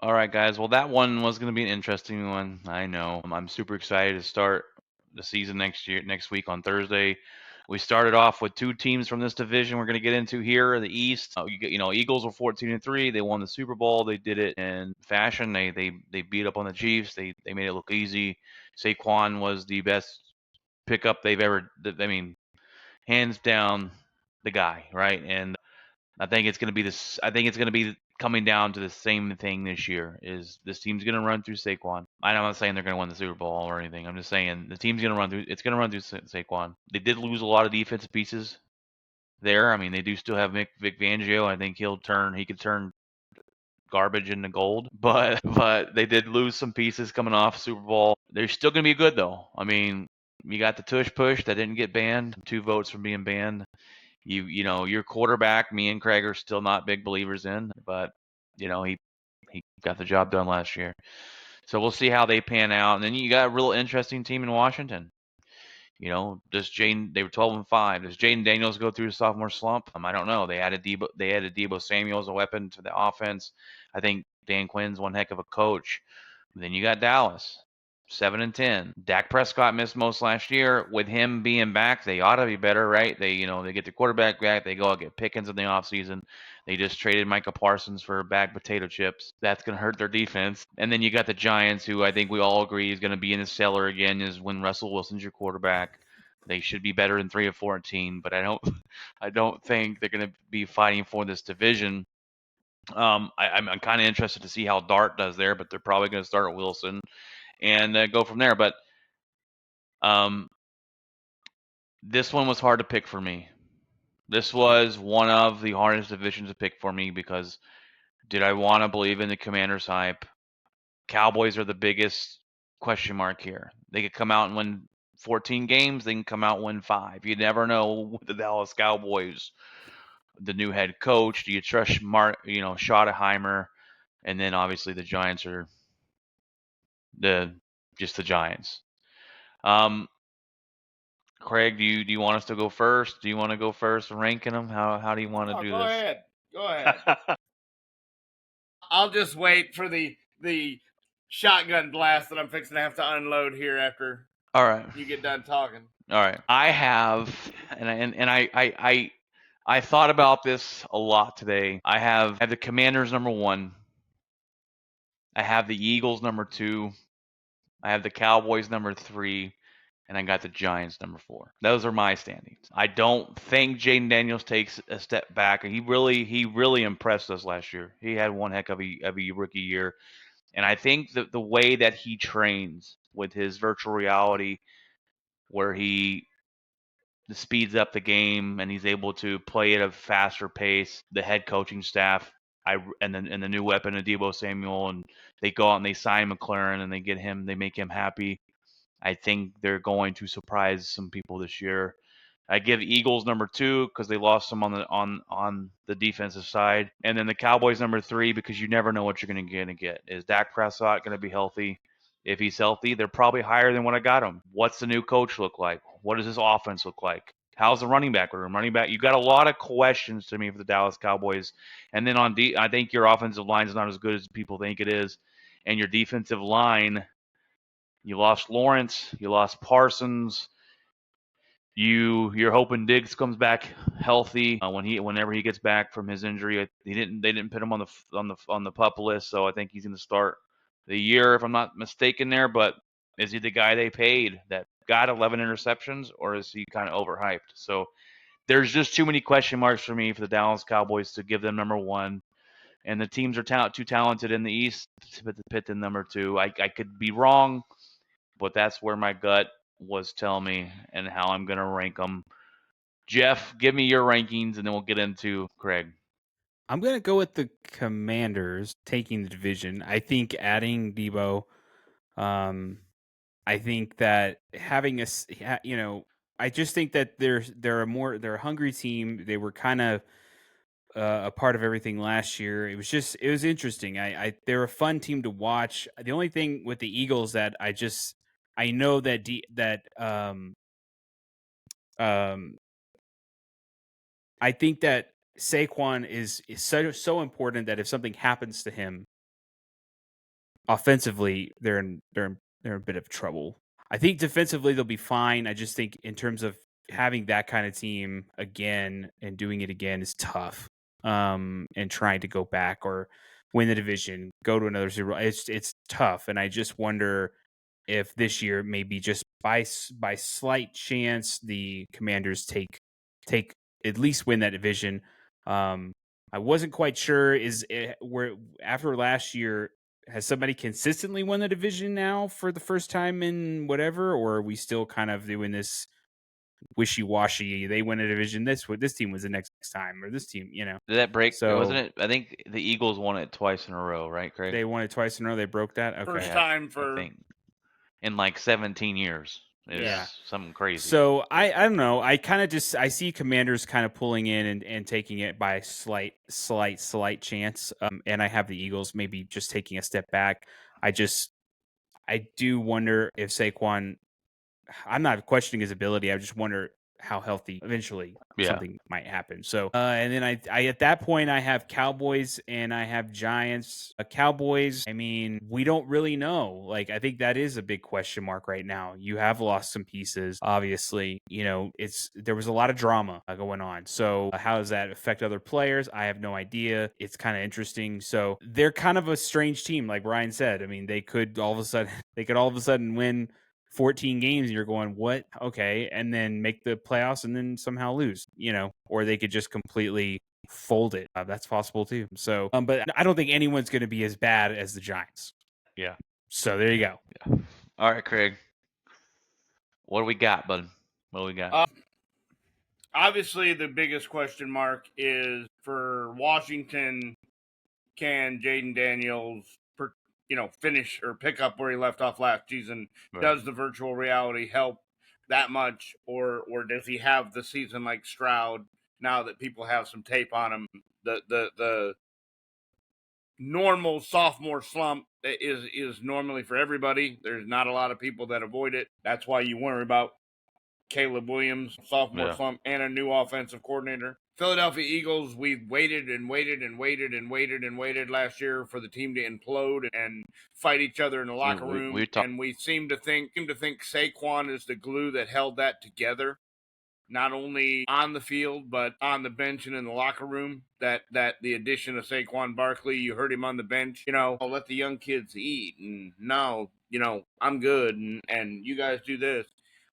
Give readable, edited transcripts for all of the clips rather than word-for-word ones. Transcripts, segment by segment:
All right, guys. Well, that one was going to be an interesting one. I know. I'm super excited to start the season next week on Thursday. We started off with two teams from this division we're going to get into here in the East. Eagles were 14-3. They won the Super Bowl. They did it in fashion. They beat up on the Chiefs. They made it look easy. Saquon was the best pickup they've ever. I mean, hands down, the guy, right? And I think it's going to be this. I think it's going to be coming down to the same thing this year. Is this team's going to run through Saquon? I'm not saying they're going to win the Super Bowl or anything. I'm just saying the team's going to run through. It's going to run through Saquon. They did lose a lot of defensive pieces there. I mean, they do still have Vic Fangio. I think he could turn garbage into gold. But they did lose some pieces coming off Super Bowl. They're still going to be good though. I mean, you got the tush push that didn't get banned. 2 votes from being banned. Your quarterback, me and Craig are still not big believers in, but he got the job done last year. So we'll see how they pan out. And then you got a real interesting team in Washington. They were 12-5. Does Jayden Daniels go through a sophomore slump? I don't know. They added Debo Samuel as a weapon to the offense. I think Dan Quinn's one heck of a coach. Then you got Dallas, 7-10. Dak Prescott missed most last year. With him being back, they ought to be better, right? They get the quarterback back. They go out get Pickens in the offseason. They just traded Micah Parsons for a bag of potato chips. That's going to hurt their defense. And then you got the Giants, who I think we all agree is going to be in the cellar again, is when Russell Wilson's your quarterback. They should be better than 3-14, but I don't think they're going to be fighting for this division. I'm kind of interested to see how Dart does there, but they're probably going to start Wilson and go from there. But this one was hard to pick for me. This was one of the hardest divisions to pick for me because did I want to believe in the Commanders hype? Cowboys are the biggest question mark here. They could come out and win 14 games. They can come out and win 5. You never know with the Dallas Cowboys. The new head coach. Do you trust Schottenheimer? And then obviously the Giants are just the Giants. Craig, do you want us to go first? Do you want to go first ranking them? How do you want to do Go this? ahead. Go ahead. I'll just wait for the shotgun blast that I'm fixing to have to unload here after All right. you get done talking. All right. I have, and I thought about this a lot today. I have the Commanders number 1. I have the Eagles number 2. I have the Cowboys number 3. And I got the Giants number 4. Those are my standings. I don't think Jayden Daniels takes a step back. He really impressed us last year. He had one heck of a rookie year. And I think that the way that he trains with his virtual reality, where he speeds up the game and he's able to play at a faster pace, the head coaching staff, and the new weapon of Debo Samuel, and they go out and they sign McLaurin and they make him happy. I think they're going to surprise some people this year. I give Eagles number 2 because they lost some on the defensive side, and then the Cowboys number 3 because you never know what you're going to get. Is Dak Prescott going to be healthy? If he's healthy, they're probably higher than what I got him. What's the new coach look like? What does his offense look like? How's the running back room? You got a lot of questions to me for the Dallas Cowboys. And then I think your offensive line is not as good as people think it is, and your defensive line. You lost Lawrence. You lost Parsons. You're hoping Diggs comes back healthy whenever he gets back from his injury. They didn't put him on the pup list, so I think he's going to start the year if I'm not mistaken there. But is he the guy they paid that got 11 interceptions, or is he kind of overhyped? So there's just too many question marks for me for the Dallas Cowboys to give them number 1. And the teams are too talented in the East to put them number 2. I could be wrong, but that's where my gut was telling me and how I'm going to rank them. Jeff, give me your rankings, and then we'll get into Craig. I'm going to go with the Commanders taking the division. I think adding Debo, I think that having I just think that they're a hungry team. They were kind of a part of everything last year. It was interesting. They're a fun team to watch. The only thing with the Eagles that I know that I think that Saquon is so important that if something happens to him, offensively, they're in a bit of trouble. I think defensively they'll be fine. I just think in terms of having that kind of team again and doing it again is tough. And trying to go back or win the division, go to another Super Bowl, it's tough. And I just wonder if this year maybe just by slight chance the Commanders take at least win that division. I wasn't quite sure where after last year, has somebody consistently won the division now for the first time in whatever, or are we still kind of doing this wishy-washy? They win a division this team was the next time, or this team, Did that break? So Wasn't it? I think the Eagles won it twice in a row, right, Craig? they won it twice in a row. They broke that. Okay. First time for I think in like 17 years. It's Yeah. something crazy. So I don't know. I kind of I see Commanders kind of pulling in and taking it by a slight chance. And I have the Eagles maybe just taking a step back. I do wonder if Saquon. I'm not questioning his ability. I just wonder how healthy eventually something might happen. So, and then I at that point I have Cowboys and I have Giants. Cowboys, I mean, we don't really know. Like, I think that is a big question mark right now. You have lost some pieces, obviously. There was a lot of drama going on. So, how does that affect other players? I have no idea. It's kind of interesting. So, they're kind of a strange team, like Brian said. I mean, they could all of a sudden win 14 games and you're going, what? Okay. And then make the playoffs and then somehow lose, or they could just completely fold it. That's possible too. So, but I don't think anyone's going to be as bad as the Giants. Yeah. So there you go. Yeah. All right, Craig. What do we got, bud? What do we got? Obviously, the biggest question mark is for Washington. Can Jayden Daniels finish or pick up where he left off last season? Right. Does the virtual reality help that much, or does he have the season like Stroud now that people have some tape on him? The normal sophomore slump is normally for everybody. There's not a lot of people that avoid it. That's why you worry about Caleb Williams, sophomore slump, and a new offensive coordinator. Philadelphia Eagles, we waited last year for the team to implode and fight each other in the locker room. And we seem to think Saquon is the glue that held that together, not only on the field, but on the bench and in the locker room. That the addition of Saquon Barkley, you heard him on the bench, I'll let the young kids eat. And no, I'm good. And you guys do this.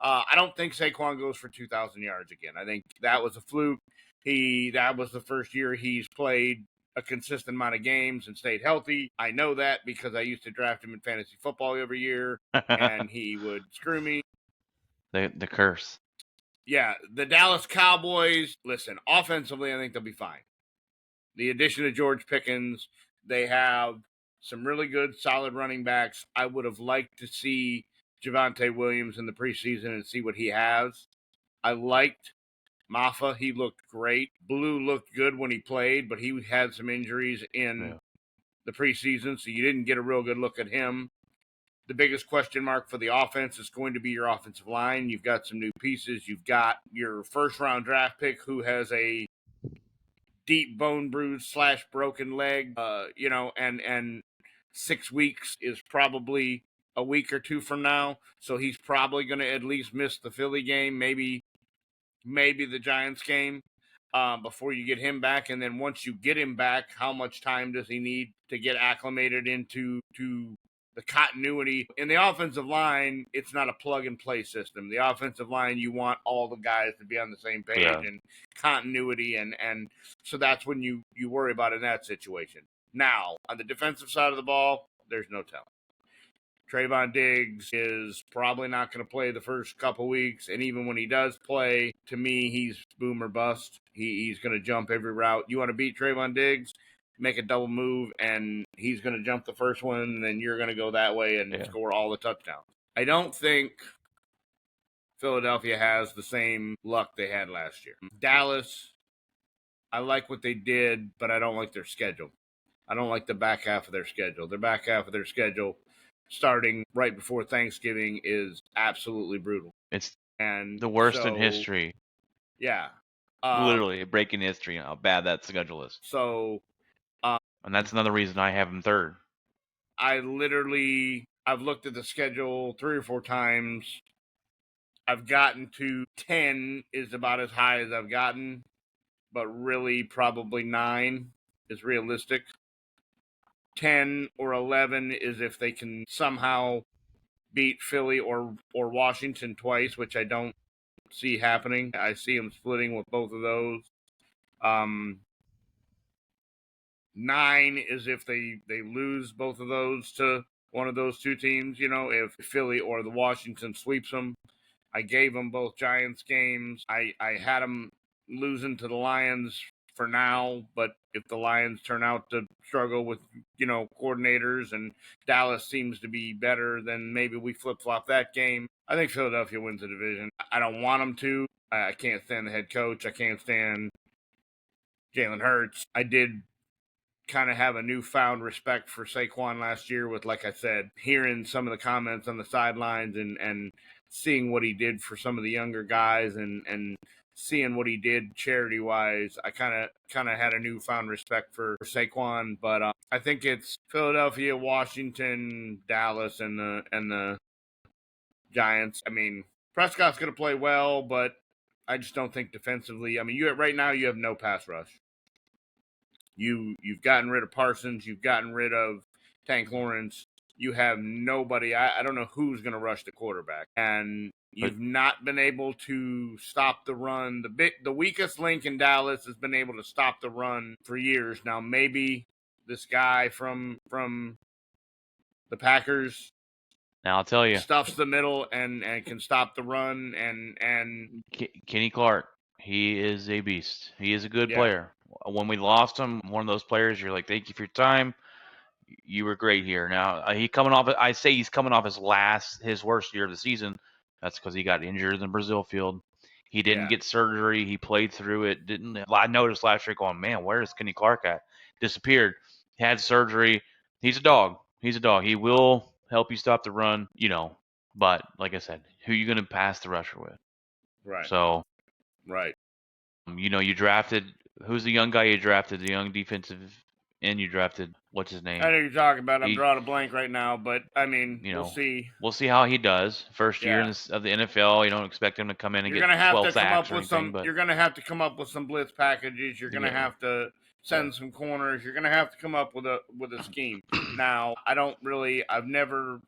I don't think Saquon goes for 2,000 yards again. I think that was a fluke. That was the first year he's played a consistent amount of games and stayed healthy. I know that because I used to draft him in fantasy football every year, and he would screw me. The curse. Yeah, the Dallas Cowboys, listen, offensively, I think they'll be fine. The addition of George Pickens, they have some really good, solid running backs. I would have liked to see Javonte Williams in the preseason and see what he has. I liked Maffa. He looked great. Blue looked good when he played, but he had some injuries in the preseason, so you didn't get a real good look at him. The biggest question mark for the offense is going to be your offensive line. You've got some new pieces. You've got your first-round draft pick who has a deep bone bruise / broken leg, and 6 weeks is probably a week or two from now. So he's probably going to at least miss the Philly game, maybe the Giants game, before you get him back. And then once you get him back, how much time does he need to get acclimated into the continuity? In the offensive line, it's not a plug-and-play system. The offensive line, you want all the guys to be on the same page and continuity, and so that's when you worry about in that situation. Now, on the defensive side of the ball, there's no telling. Trayvon Diggs is probably not going to play the first couple weeks, and even when he does play, to me, he's boom or bust. He's going to jump every route. You want to beat Trayvon Diggs, make a double move, and he's going to jump the first one, and then you're going to go that way and score all the touchdowns. I don't think Philadelphia has the same luck they had last year. Dallas, I like what they did, but I don't like their schedule. I don't like the back half of their schedule. Their back half of their schedule, starting right before Thanksgiving, is absolutely brutal. It's and the worst in history. Yeah. Literally breaking history how bad that schedule is. So, and that's another reason I have him third. I've looked at the schedule 3 or 4 times. I've gotten to 10 is about as high as I've gotten, but really probably 9 is realistic. 10 or 11 is if they can somehow beat Philly or Washington twice, which I don't see happening. I see them splitting with both of those. 9 is if they lose both of those to one of those two teams, if Philly or the Washington sweeps them. I gave them both Giants games. I had them losing to the Lions for now, but if the Lions turn out to struggle with, coordinators and Dallas seems to be better, then maybe we flip-flop that game. I think Philadelphia wins the division. I don't want them to. I can't stand the head coach. I can't stand Jalen Hurts. I did kind of have a newfound respect for Saquon last year with, like I said, hearing some of the comments on the sidelines and seeing what he did for some of the younger guys and seeing what he did charity-wise. I kind of had a newfound respect for Saquon, but I think it's Philadelphia, Washington, Dallas, and the Giants. I mean, Prescott's going to play well, but I just don't think defensively. I mean, right now you have no pass rush. You've gotten rid of Parsons. You've gotten rid of Tank Lawrence. You have nobody. I don't know who's going to rush the quarterback. And you've not been able to stop the run. The weakest link in Dallas has been able to stop the run for years. Now, maybe this guy from the Packers Now I'll tell you, stuffs the middle and can stop the run. And Kenny Clark, he is a beast. He is a good player. When we lost him, one of those players, you're like, thank you for your time. You were great here. Now he's coming off his worst year of the season. That's because he got injured in the Brazil field. He didn't get surgery. He played through it. I noticed last year going, man, where is Kenny Clark at? Disappeared. Had surgery. He's a dog. He will help you stop the run, But like I said, who are you going to pass the rusher with? Right. So, right. You drafted. Who's the young guy you drafted? The young defensive end you drafted. What's his name? I know you're talking about. I'm drawing a blank right now, but I mean, we'll see. We'll see how he does. First year of the NFL, you don't expect him to come in and get 12 sacks or anything. But you're going to have to come up with some blitz packages. You're going to have to send some corners. You're going to have to come up with a scheme. Now, I've never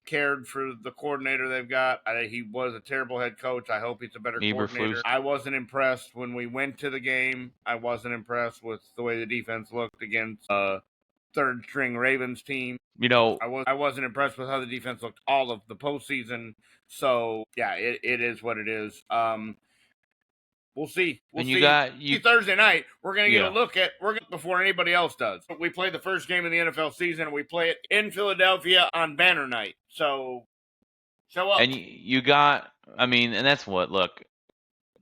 cared for the coordinator they've got. He was a terrible head coach. I hope he's a better coordinator. I wasn't impressed when we went to the game. I wasn't impressed with the way the defense looked against third string Ravens team. I wasn't impressed with how the defense looked all of the postseason. So yeah, it is what it is. We'll see. Thursday night. We're gonna get a look at before anybody else does. We play the first game of the NFL season, and we play it in Philadelphia on banner night. So show up. And and that's what. Look,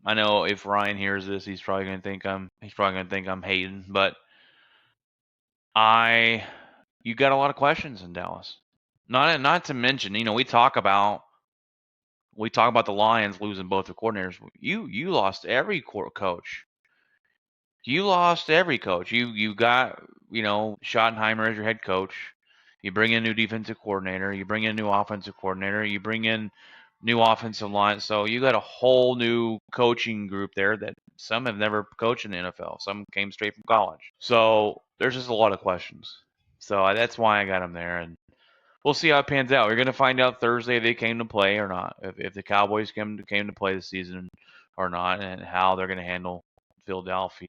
I know if Ryan hears this, he's probably gonna think I'm hating, but you got a lot of questions in Dallas. Not to mention, we talk about the Lions losing both their coordinators. You lost every coach. You lost every coach. You got Schottenheimer as your head coach. You bring in a new defensive coordinator. You bring in a new offensive coordinator. You bring in new offensive line. So you got a whole new coaching group there that some have never coached in the NFL. Some came straight from college. So there's just a lot of questions. So that's why I got them there, and we'll see how it pans out. We're going to find out Thursday if they came to play or not, if the Cowboys came to play this season or not, and how they're going to handle Philadelphia.